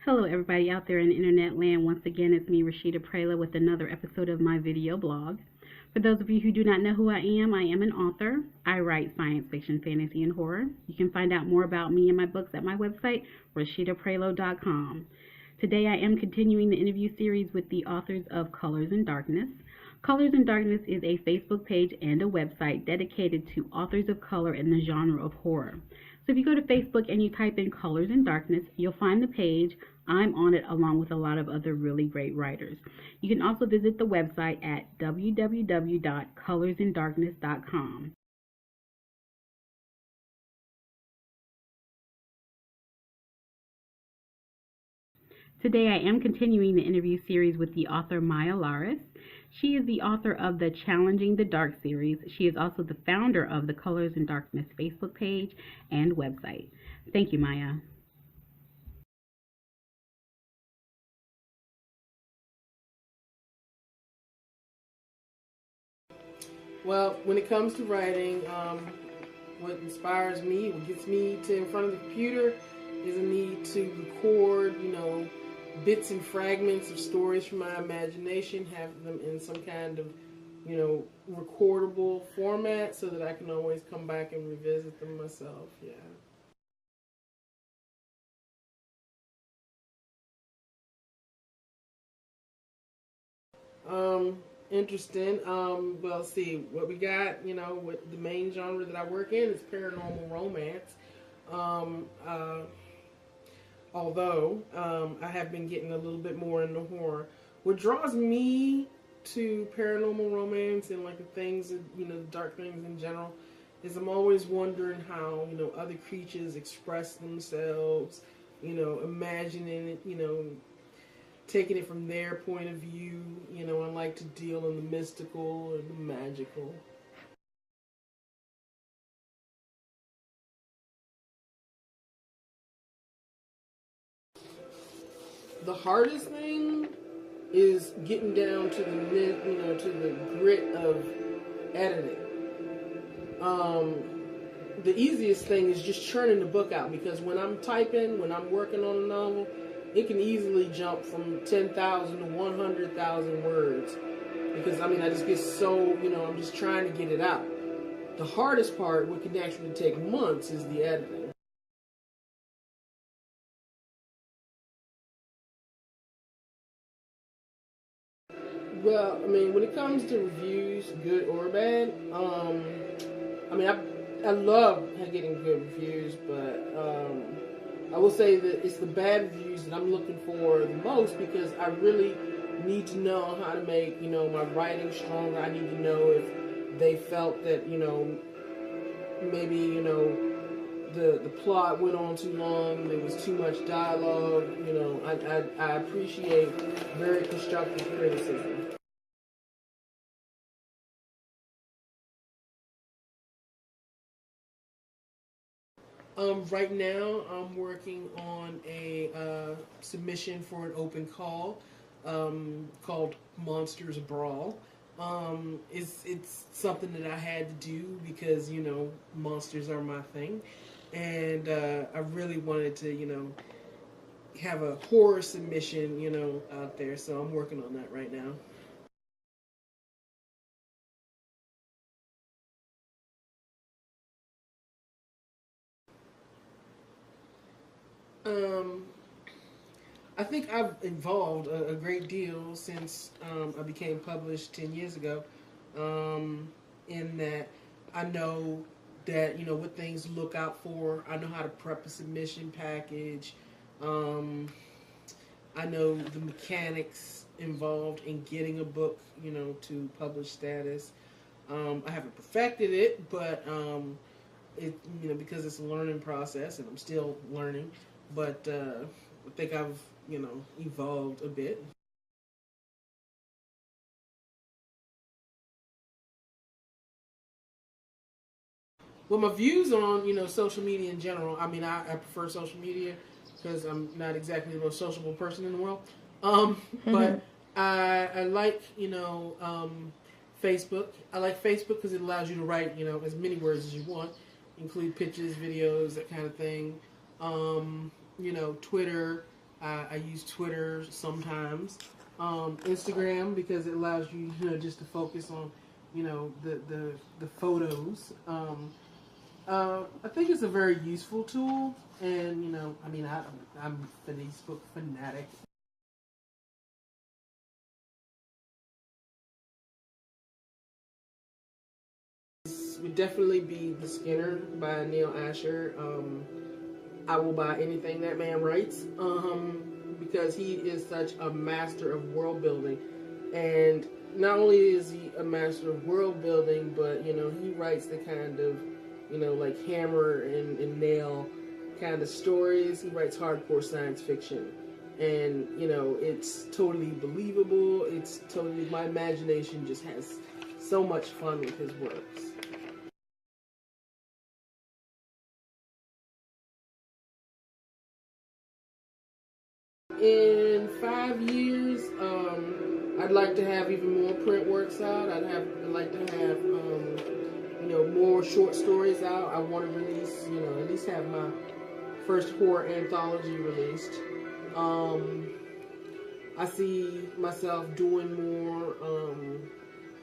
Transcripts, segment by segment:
Hello, everybody out there in internet land. Once again, it's me, Rasheedah Prioleau, with another episode of my video blog. For those of you who do not know who I am an author. I write science fiction, fantasy, and horror. You can find out more about me and my books at my website, RasheedahPrioleau.com. Today, I am continuing the interview series with the authors of Colors in Darkness. Colors in Darkness is a Facebook page and a website dedicated to authors of color in the genre of horror. So if you go to Facebook and you type in Colors in Darkness, you'll find the page. I'm on it along with a lot of other really great writers. You can also visit the website at www.colorsindarkness.com. Today I am continuing the interview series with the author Mya Lairis. She is the author of the Challenging the Dark series. She is also the founder of the Colors in Darkness Facebook page and website. Thank you, Mya. Well, when it comes to writing, what inspires me, what gets me to in front of the computer, is a need to record, bits and fragments of stories from my imagination, have them in some kind of, recordable format so that I can always come back and revisit them myself. Yeah. Interesting. Well, see, what we got, what the main genre that I work in is paranormal romance. Um, uh, although I have been getting a little bit more into horror. What draws me to paranormal romance and like the things, the dark things in general, is I'm always wondering how, other creatures express themselves, imagining it, taking it from their point of view. I like to deal in the mystical and the magical. The hardest thing is getting down to to the grit of editing. The easiest thing is just churning the book out, because when I'm typing, when I'm working on a novel, it can easily jump from 10,000 to 100,000 words, because I just get so, I'm just trying to get it out. The hardest part, what can actually take months, is the editing. Well, when it comes to reviews, good or bad, I love getting good reviews, but I will say that it's the bad reviews that I'm looking for the most, because I really need to know how to make, my writing stronger. I need to know if they felt that, maybe, the plot went on too long, there was too much dialogue. I appreciate very constructive criticism. Right now, I'm working on a submission for an open call called Monsters Brawl. It's something that I had to do because monsters are my thing, and I really wanted to have a horror submission out there. So I'm working on that right now. Um, I think I've evolved a great deal since I became published 10 years ago, in that I know that, what things to look out for. I know how to prep a submission package. Um, I know the mechanics involved in getting a book, to published status. I haven't perfected it, but it, because it's a learning process and I'm still learning. But I think I've, evolved a bit. Well, my views on, social media in general. I prefer social media because I'm not exactly the most sociable person in the world. But I like, Facebook. I like Facebook because it allows you to write, as many words as you want, include pictures, videos, that kind of thing. Twitter. I use Twitter sometimes. Instagram, because it allows you, just to focus on, the photos. I think it's a very useful tool, and I'm a Facebook fanatic. This would definitely be The Skinner by Neil Asher. I will buy anything that man writes, because he is such a master of world building. And not only is he a master of world building, but he writes the kind of like hammer and nail kind of stories. He writes hardcore science fiction, and it's totally believable. It's totally, my imagination just has so much fun with his works. In 5 years, I'd like to have even more print works out. I'd like to have more short stories out. I want to release, at least have my first horror anthology released. I see myself doing more,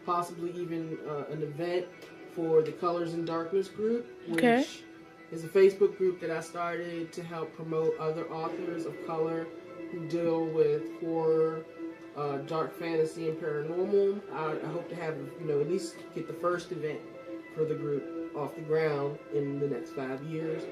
possibly even an event for the Colors in Darkness group, which is a Facebook group that I started to help promote other authors of color who deal with horror, dark fantasy, and paranormal. I hope to have, at least get the first event for the group off the ground in the next 5 years.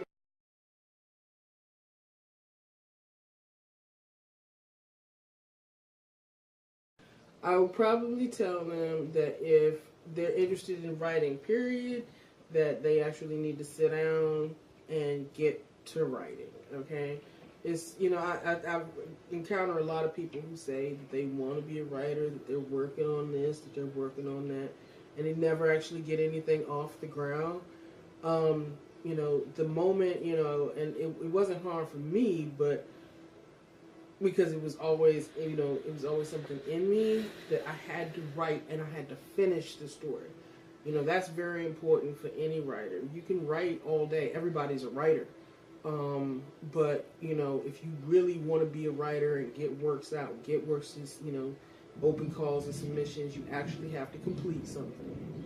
I would probably tell them that if they're interested in writing, period, that they actually need to sit down and get to writing, okay? It's, I've encountered a lot of people who say that they want to be a writer, that they're working on this, that they're working on that, and they never actually get anything off the ground. The moment, and it wasn't hard for me, but because it was always, it was always something in me that I had to write and I had to finish the story. That's very important for any writer. You can write all day. Everybody's a writer. But, if you really want to be a writer and get works out, get works, open calls and submissions, you actually have to complete something.